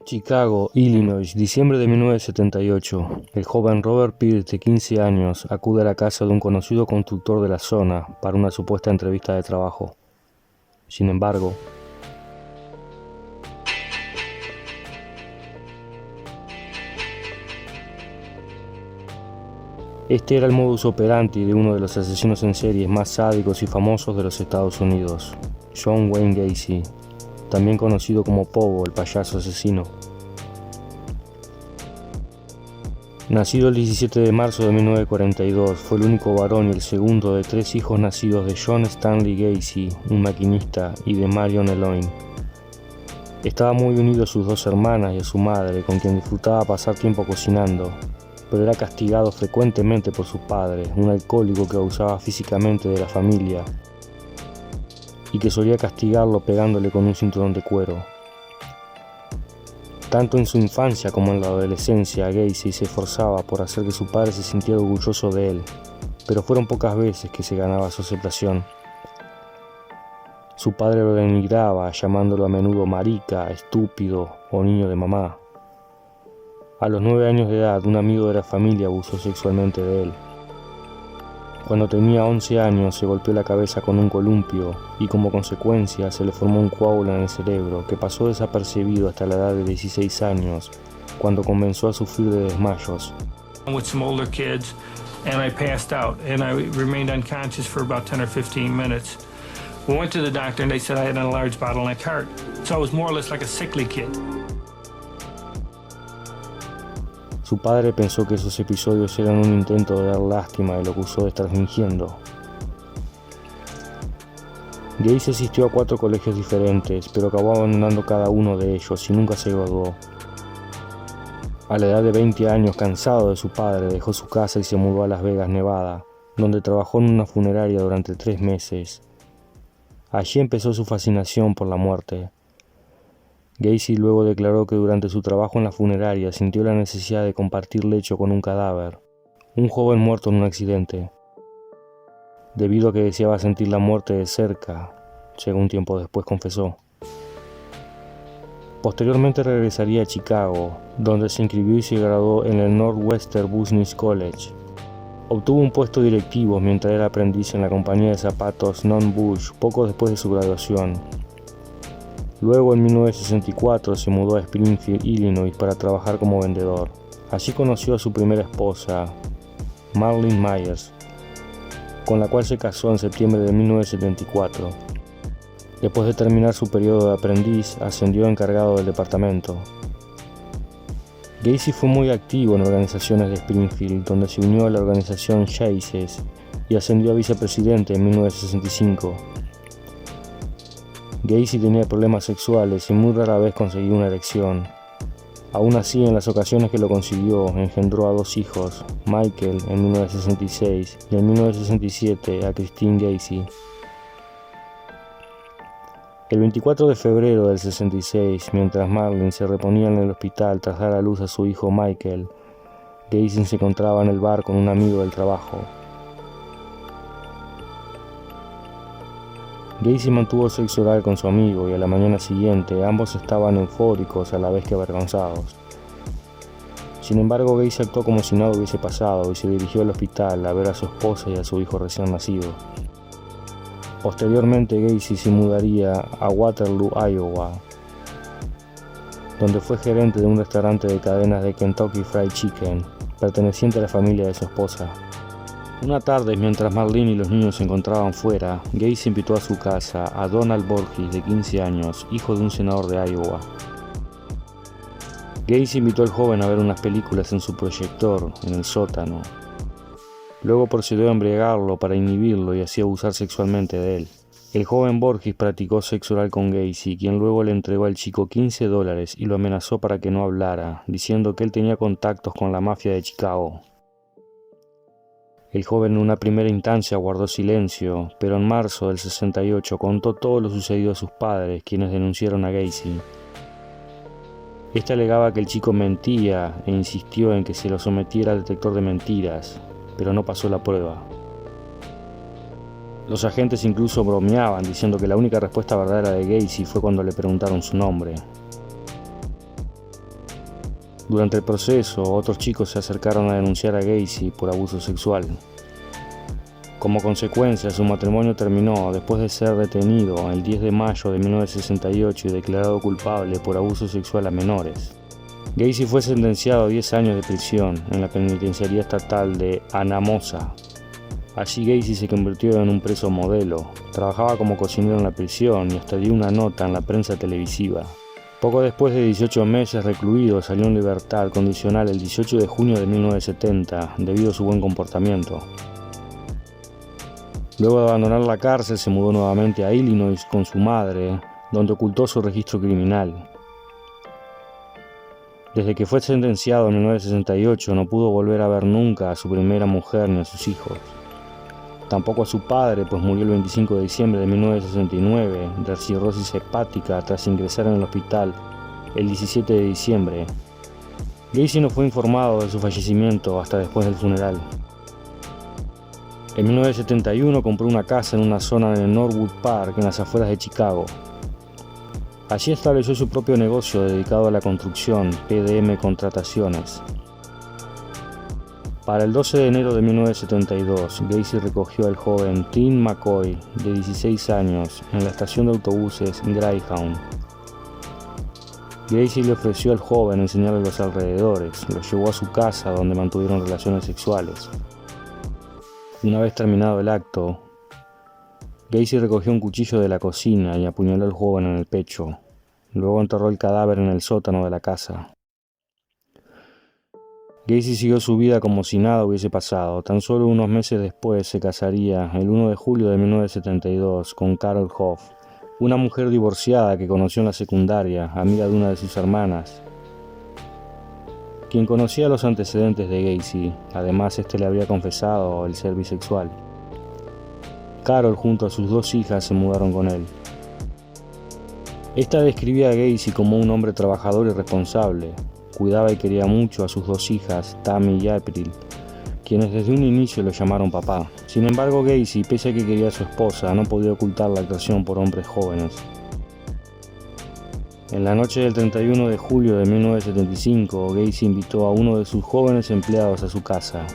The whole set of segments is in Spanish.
Chicago, Illinois, diciembre de 1978. El joven Robert Pierce, de 15 años, acude a la casa de un conocido constructor de la zona para una supuesta entrevista de trabajo. Sin embargo, este era el modus operandi de uno de los asesinos en series más sádicos y famosos de los Estados Unidos, John Wayne Gacy, también conocido como Pogo, el payaso asesino. Nacido el 17 de marzo de 1942, fue el único varón y el segundo de 3 hijos nacidos de John Stanley Gacy, un maquinista, y de Marion Eloyne. Estaba muy unido a sus 2 hermanas y a su madre, con quien disfrutaba pasar tiempo cocinando, pero era castigado frecuentemente por su padre, un alcohólico que abusaba físicamente de la familia y que solía castigarlo pegándole con un cinturón de cuero. Tanto en su infancia como en la adolescencia, Gacy se esforzaba por hacer que su padre se sintiera orgulloso de él, pero fueron pocas veces que se ganaba su aceptación. Su padre lo denigraba, llamándolo a menudo marica, estúpido o niño de mamá. A los 9 años de edad, un amigo de la familia abusó sexualmente de él. Cuando tenía 11 años, se golpeó la cabeza con un columpio y como consecuencia se le formó un coágulo en el cerebro que pasó desapercibido hasta la edad de 16 años, cuando comenzó a sufrir de desmayos. With some older kids, and I passed out, and I remained unconscious for about 10 or 15 minutes. We went to the doctor, and they said I had an enlarged bottleneck heart, so I was more or less like a sickly kid. Su padre pensó que esos episodios eran un intento de dar lástima y lo acusó de estar fingiendo. Gacy asistió a 4 colegios diferentes, pero acabó abandonando cada uno de ellos y nunca se graduó. A la edad de 20 años, cansado de su padre, dejó su casa y se mudó a Las Vegas, Nevada, donde trabajó en una funeraria durante 3 meses. Allí empezó su fascinación por la muerte. Gacy luego declaró que durante su trabajo en la funeraria sintió la necesidad de compartir lecho con un cadáver, un joven muerto en un accidente, debido a que deseaba sentir la muerte de cerca, según tiempo después confesó. Posteriormente regresaría a Chicago, donde se inscribió y se graduó en el Northwestern Business College. Obtuvo un puesto directivo mientras era aprendiz en la compañía de zapatos Non-Bush poco después de su graduación. Luego, en 1964, se mudó a Springfield, Illinois, para trabajar como vendedor. Allí conoció a su primera esposa, Marlene Myers, con la cual se casó en septiembre de 1974. Después de terminar su periodo de aprendiz, ascendió a encargado del departamento. Gacy fue muy activo en organizaciones de Springfield, donde se unió a la organización Chases y ascendió a vicepresidente en 1965. Gacy tenía problemas sexuales y muy rara vez conseguía una erección. Aún así, en las ocasiones que lo consiguió, engendró a 2 hijos, Michael en 1966 y en 1967 a Christine Gacy. El 24 de febrero del 66, mientras Marlene se reponía en el hospital tras dar a luz a su hijo Michael, Gacy se encontraba en el bar con un amigo del trabajo. Gacy mantuvo sexo oral con su amigo y a la mañana siguiente ambos estaban eufóricos a la vez que avergonzados. Sin embargo, Gacy actuó como si nada hubiese pasado y se dirigió al hospital a ver a su esposa y a su hijo recién nacido. Posteriormente, Gacy se mudaría a Waterloo, Iowa, donde fue gerente de un restaurante de cadenas de Kentucky Fried Chicken, perteneciente a la familia de su esposa. Una tarde, mientras Marlene y los niños se encontraban fuera, Gacy invitó a su casa a Donald Borges, de 15 años, hijo de un senador de Iowa. Gacy invitó al joven a ver unas películas en su proyector, en el sótano. Luego procedió a embriagarlo para inhibirlo y así abusar sexualmente de él. El joven Borges practicó sexo oral con Gacy, quien luego le entregó al chico $15 y lo amenazó para que no hablara, diciendo que él tenía contactos con la mafia de Chicago. El joven en una primera instancia guardó silencio, pero en marzo del 68 contó todo lo sucedido a sus padres, quienes denunciaron a Gacy. Este alegaba que el chico mentía e insistió en que se lo sometiera al detector de mentiras, pero no pasó la prueba. Los agentes incluso bromeaban diciendo que la única respuesta verdadera de Gacy fue cuando le preguntaron su nombre. Durante el proceso, otros chicos se acercaron a denunciar a Gacy por abuso sexual. Como consecuencia, su matrimonio terminó después de ser detenido el 10 de mayo de 1968 y declarado culpable por abuso sexual a menores. Gacy fue sentenciado a 10 años de prisión en la penitenciaría estatal de Anamosa. Allí Gacy se convirtió en un preso modelo, trabajaba como cocinero en la prisión y hasta dio una nota en la prensa televisiva. Poco después de 18 meses recluido, salió en libertad condicional el 18 de junio de 1970 debido a su buen comportamiento. Luego de abandonar la cárcel, se mudó nuevamente a Illinois con su madre, donde ocultó su registro criminal. Desde que fue sentenciado en 1968, no pudo volver a ver nunca a su primera mujer ni a sus hijos. Tampoco a su padre, pues murió el 25 de diciembre de 1969 de cirrosis hepática tras ingresar en el hospital el 17 de diciembre. Gacy no fue informado de su fallecimiento hasta después del funeral. En 1971 compró una casa en una zona en el Norwood Park, en las afueras de Chicago. Allí estableció su propio negocio dedicado a la construcción, PDM Contrataciones. Para el 12 de enero de 1972, Gacy recogió al joven Tim McCoy, de 16 años, en la estación de autobuses Greyhound. Gacy le ofreció al joven enseñarle los alrededores, lo llevó a su casa donde mantuvieron relaciones sexuales. Una vez terminado el acto, Gacy recogió un cuchillo de la cocina y apuñaló al joven en el pecho. Luego enterró el cadáver en el sótano de la casa. Gacy siguió su vida como si nada hubiese pasado. Tan solo unos meses después se casaría, el 1 de julio de 1972, con Carol Hoff, una mujer divorciada que conoció en la secundaria, amiga de una de sus hermanas, quien conocía los antecedentes de Gacy. Además, este le había confesado el ser bisexual. Carol junto a sus 2 hijas se mudaron con él. Esta describía a Gacy como un hombre trabajador y responsable. Cuidaba y quería mucho a sus 2 hijas, Tammy y April, quienes desde un inicio lo llamaron papá. Sin embargo, Gacy, pese a que quería a su esposa, no podía ocultar la atracción por hombres jóvenes. En la noche del 31 de julio de 1975, Gacy invitó a uno de sus jóvenes empleados a su casa,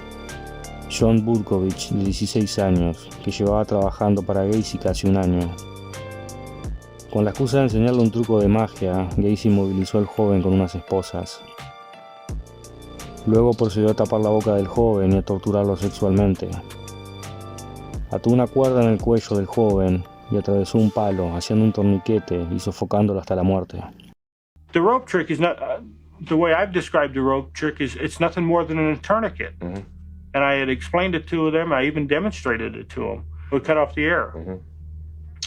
John Budkovich, de 16 años, que llevaba trabajando para Gacy casi un año. Con la excusa de enseñarle un truco de magia, Gacy movilizó al joven con unas esposas. Luego procedió a tapar la boca del joven y a torturarlo sexualmente. Ató una cuerda en el cuello del joven y atravesó un palo, haciendo un torniquete y sofocándolo hasta la muerte. The rope trick is not the way I've described the rope trick is it's nothing more than a tourniquet. Mm-hmm. And I had explained it to them. I even demonstrated it to them. We cut off the air. Mm-hmm.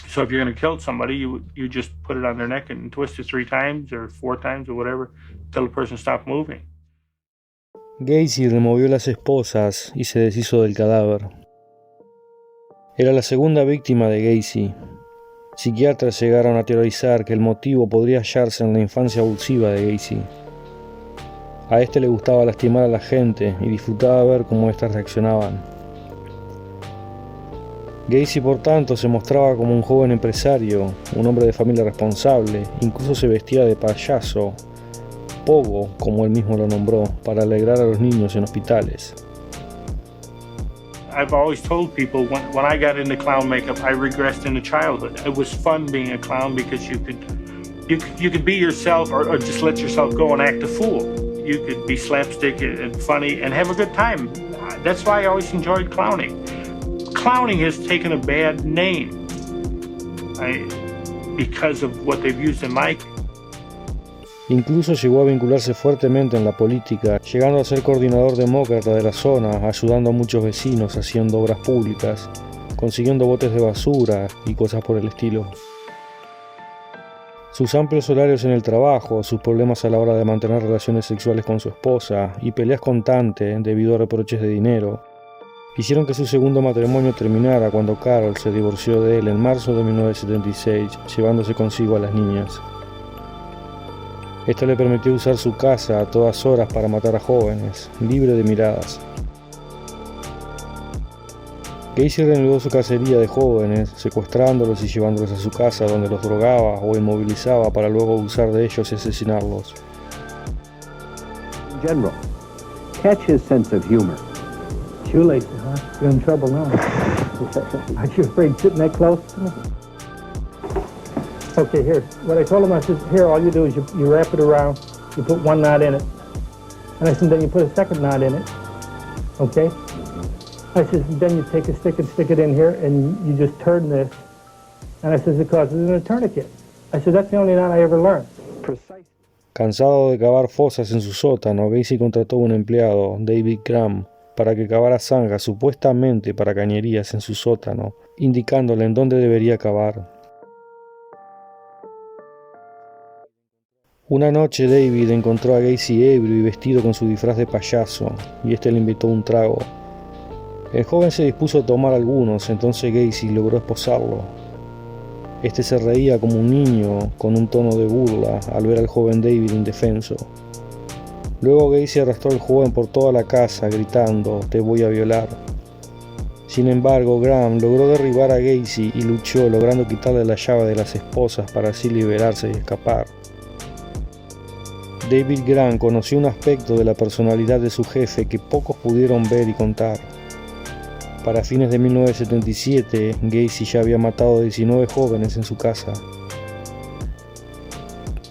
So if you're going to kill somebody, you just put it on their neck and twist it 3 times or 4 times or whatever until the person stops moving. Gacy removió las esposas y se deshizo del cadáver. Era la segunda víctima de Gacy. Psiquiatras llegaron a teorizar que el motivo podría hallarse en la infancia abusiva de Gacy. A este le gustaba lastimar a la gente y disfrutaba ver cómo éstas reaccionaban. Gacy, por tanto, se mostraba como un joven empresario, un hombre de familia responsable, incluso se vestía de payaso, pogo, como él mismo lo nombró, para alegrar a los niños en hospitales. I've always told people when I got into clown makeup, I regressed into childhood. It was fun being a clown because you could be yourself or just let yourself go and act a fool. You could be slapstick and funny and have a good time. That's why I always enjoyed clowning. Clowning has taken a bad name because of what they've used in my. Incluso llegó a vincularse fuertemente en la política, llegando a ser coordinador demócrata de la zona, ayudando a muchos vecinos haciendo obras públicas, consiguiendo botes de basura y cosas por el estilo. Sus amplios horarios en el trabajo, sus problemas a la hora de mantener relaciones sexuales con su esposa y peleas constantes debido a reproches de dinero, hicieron que su segundo matrimonio terminara cuando Carol se divorció de él en marzo de 1976, llevándose consigo a las niñas. Esto le permitió usar su casa a todas horas para matar a jóvenes, libre de miradas. Gacy reanudó su cacería de jóvenes, secuestrándolos y llevándolos a su casa, donde los drogaba o inmovilizaba para luego abusar de ellos y asesinarlos. General, catch his sense of humor. Shoelaces, huh? You're in trouble now. Aren't you afraid sitting that close to me? Okay, here. What I told him, I said, here, all you do is you wrap it around, you put one knot in it. And I said, then you put a second knot in it. Okay? I said, then you take a stick and stick it in here, and you just turn this. And I said, it causes a tourniquet. I said, that's the only knot I ever learned. Precise. Cansado de cavar fosas en su sótano, Gacy contrató a un empleado, David Graham, para que cavara zanjas supuestamente para cañerías en su sótano, indicándole en dónde debería cavar. Una noche David encontró a Gacy ebrio y vestido con su disfraz de payaso, y este le invitó un trago. El joven se dispuso a tomar algunos, entonces Gacy logró esposarlo. Este se reía como un niño, con un tono de burla, al ver al joven David indefenso. Luego Gacy arrastró al joven por toda la casa, gritando, «Te voy a violar». Sin embargo, Graham logró derribar a Gacy y luchó, logrando quitarle la llave de las esposas para así liberarse y escapar. David Graham conoció un aspecto de la personalidad de su jefe que pocos pudieron ver y contar. Para fines de 1977, Gacy ya había matado a 19 jóvenes en su casa.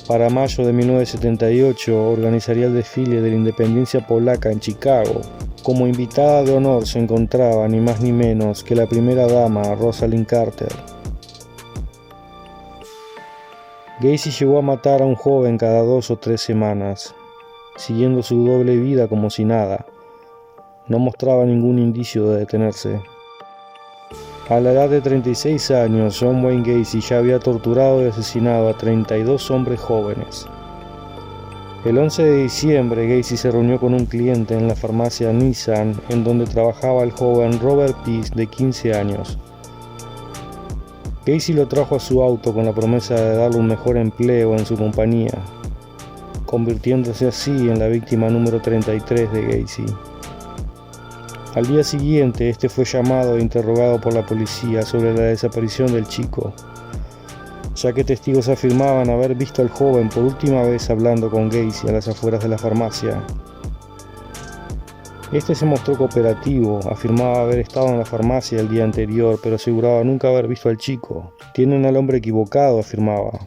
Para mayo de 1978 organizaría el desfile de la independencia polaca en Chicago. Como invitada de honor se encontraba ni más ni menos que la primera dama Rosalind Carter. Gacy llegó a matar a un joven cada 2 o 3 semanas, siguiendo su doble vida como si nada. No mostraba ningún indicio de detenerse. A la edad de 36 años, John Wayne Gacy ya había torturado y asesinado a 32 hombres jóvenes. El 11 de diciembre, Gacy se reunió con un cliente en la farmacia Nissan, en donde trabajaba el joven Robert Peace, de 15 años. Gacy lo trajo a su auto con la promesa de darle un mejor empleo en su compañía, convirtiéndose así en la víctima número 33 de Gacy. Al día siguiente, este fue llamado e interrogado por la policía sobre la desaparición del chico, ya que testigos afirmaban haber visto al joven por última vez hablando con Gacy a las afueras de la farmacia. Este se mostró cooperativo, afirmaba haber estado en la farmacia el día anterior, pero aseguraba nunca haber visto al chico. «Tienen al hombre equivocado», afirmaba.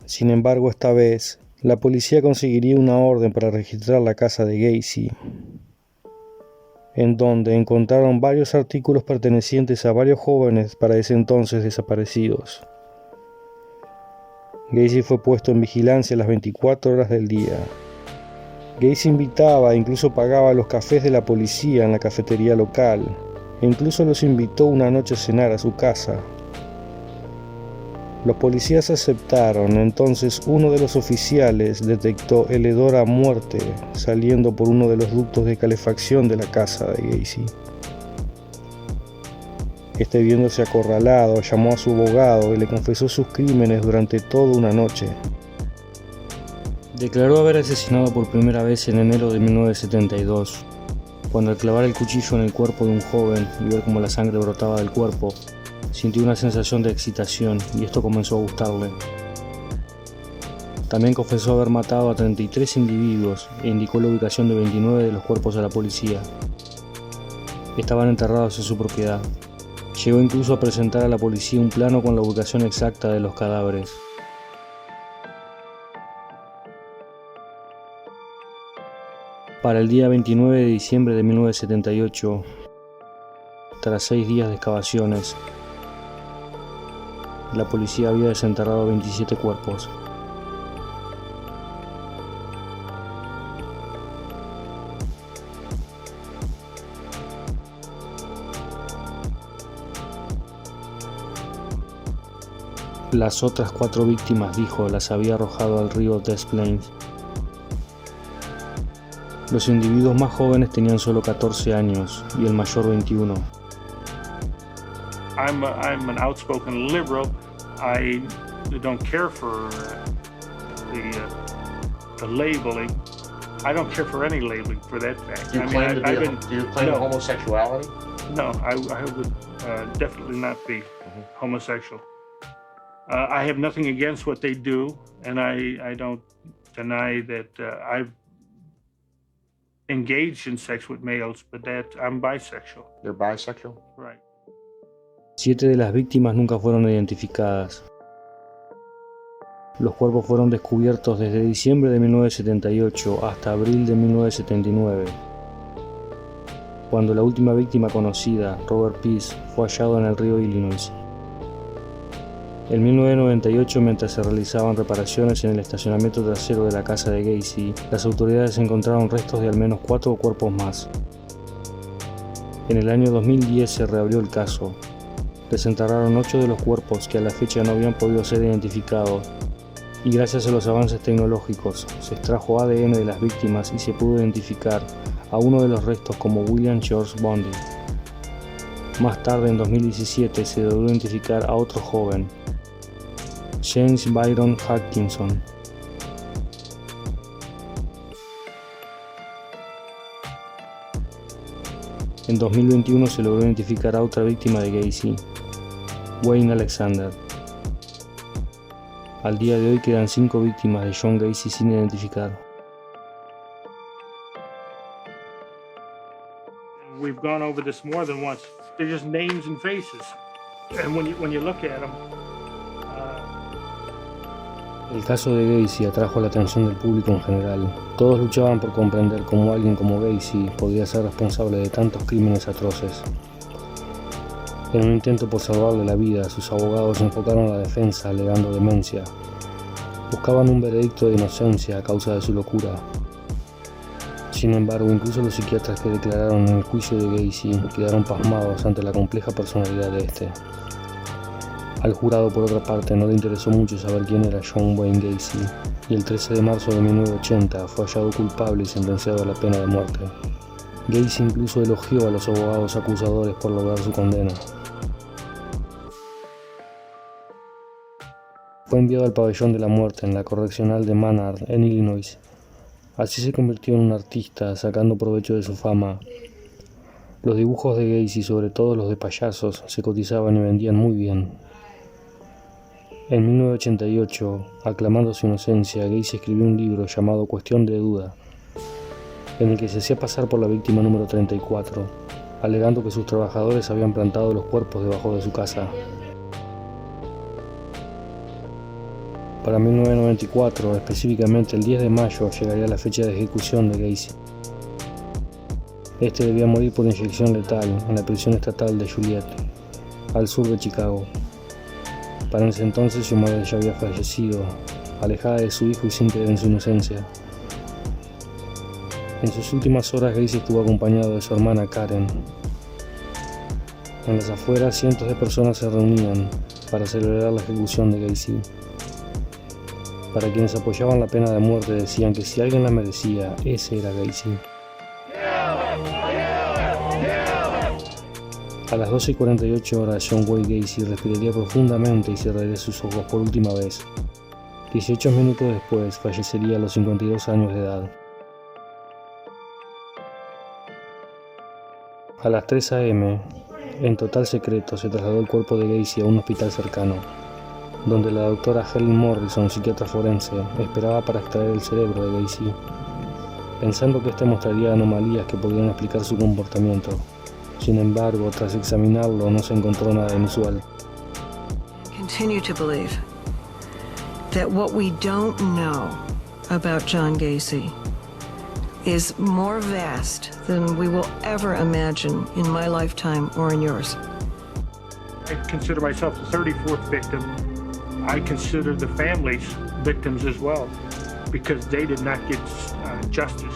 Sin embargo, esta vez, la policía conseguiría una orden para registrar la casa de Gacy, en donde encontraron varios artículos pertenecientes a varios jóvenes para ese entonces desaparecidos. Gacy fue puesto en vigilancia las 24 horas del día. Gacy invitaba e incluso pagaba los cafés de la policía en la cafetería local, e incluso los invitó una noche a cenar a su casa. Los policías aceptaron, entonces uno de los oficiales detectó el hedor a muerte saliendo por uno de los ductos de calefacción de la casa de Gacy. Este, viéndose acorralado, llamó a su abogado y le confesó sus crímenes durante toda una noche. Declaró haber asesinado por primera vez en enero de 1972, cuando al clavar el cuchillo en el cuerpo de un joven y ver cómo la sangre brotaba del cuerpo, sintió una sensación de excitación y esto comenzó a gustarle. También confesó haber matado a 33 individuos e indicó la ubicación de 29 de los cuerpos a la policía. Estaban enterrados en su propiedad. Llegó incluso a presentar a la policía un plano con la ubicación exacta de los cadáveres. Para el día 29 de diciembre de 1978, tras 6 días de excavaciones, la policía había desenterrado 27 cuerpos. Las otras 4 víctimas, dijo, las había arrojado al río Des Plaines. Los individuos más jóvenes tenían solo 14 años y el mayor 21. I'm an outspoken liberal. I don't care for the labeling. I don't care for any labeling for that fact. Do you claim homosexuality? No, I would definitely not be homosexual. I have nothing against what they do, and I don't deny that I've engaged in sex with males, but that I'm bisexual. You're bisexual? Right. 7 de las víctimas nunca fueron identificadas. Los cuerpos fueron descubiertos desde diciembre de 1978 hasta abril de 1979, cuando la última víctima conocida, Robert Peace, fue hallado en el río Illinois. En 1998, mientras se realizaban reparaciones en el estacionamiento trasero de la casa de Gacy, las autoridades encontraron restos de al menos 4 cuerpos más. En el año 2010 se reabrió el caso. Desenterraron 8 de los cuerpos que a la fecha no habían podido ser identificados, y gracias a los avances tecnológicos se extrajo ADN de las víctimas y se pudo identificar a uno de los restos como William George Bundy. Más tarde, en 2017, se logró identificar a otro joven, James Byron Atkinson. En 2021 se logró identificar a otra víctima de Gacy, Wayne Alexander. Al día de hoy quedan 5 víctimas de John Gacy sin identificar. We've gone over this more than once. They're just names and faces, and when you look at them. El caso de Gacy atrajo la atención del público en general. Todos luchaban por comprender cómo alguien como Gacy podía ser responsable de tantos crímenes atroces. En un intento por salvarle la vida, sus abogados enfocaron la defensa alegando demencia. Buscaban un veredicto de inocencia a causa de su locura. Sin embargo, incluso los psiquiatras que declararon en el juicio de Gacy quedaron pasmados ante la compleja personalidad de este. Al jurado, por otra parte, no le interesó mucho saber quién era John Wayne Gacy, y el 13 de marzo de 1980 fue hallado culpable y sentenciado a la pena de muerte. Gacy incluso elogió a los abogados acusadores por lograr su condena. Fue enviado al pabellón de la muerte en la correccional de Manard, en Illinois. Así se convirtió en un artista, sacando provecho de su fama. Los dibujos de Gacy, sobre todo los de payasos, se cotizaban y vendían muy bien. En 1988, aclamando su inocencia, Gacy escribió un libro llamado Cuestión de Duda, en el que se hacía pasar por la víctima número 34, alegando que sus trabajadores habían plantado los cuerpos debajo de su casa. Para 1994, específicamente el 10 de mayo, llegaría la fecha de ejecución de Gacy. Este debía morir por inyección letal en la prisión estatal de Joliet, al sur de Chicago. Para ese entonces su madre ya había fallecido, alejada de su hijo y sin creer en su inocencia. En sus últimas horas, Gacy estuvo acompañado de su hermana Karen. En las afueras, cientos de personas se reunían para celebrar la ejecución de Gacy. Para quienes apoyaban la pena de muerte decían que si alguien la merecía, ese era Gacy. A las 12:48 horas, John Wayne Gacy respiraría profundamente y cerraría sus ojos por última vez. 18 minutos después, fallecería a los 52 años de edad. A las 3 a.m., en total secreto, se trasladó el cuerpo de Gacy a un hospital cercano, donde la doctora Helen Morrison, psiquiatra forense, esperaba para extraer el cerebro de Gacy, pensando que este mostraría anomalías que podrían explicar su comportamiento. Sin embargo, tras examinarlo, no se encontró nada inusual. Continue to believe that what we don't know about John Gacy is more vast than we will ever imagine in my lifetime or in yours. I consider myself the 34th victim. I consider the families victims as well, because they did not get justice.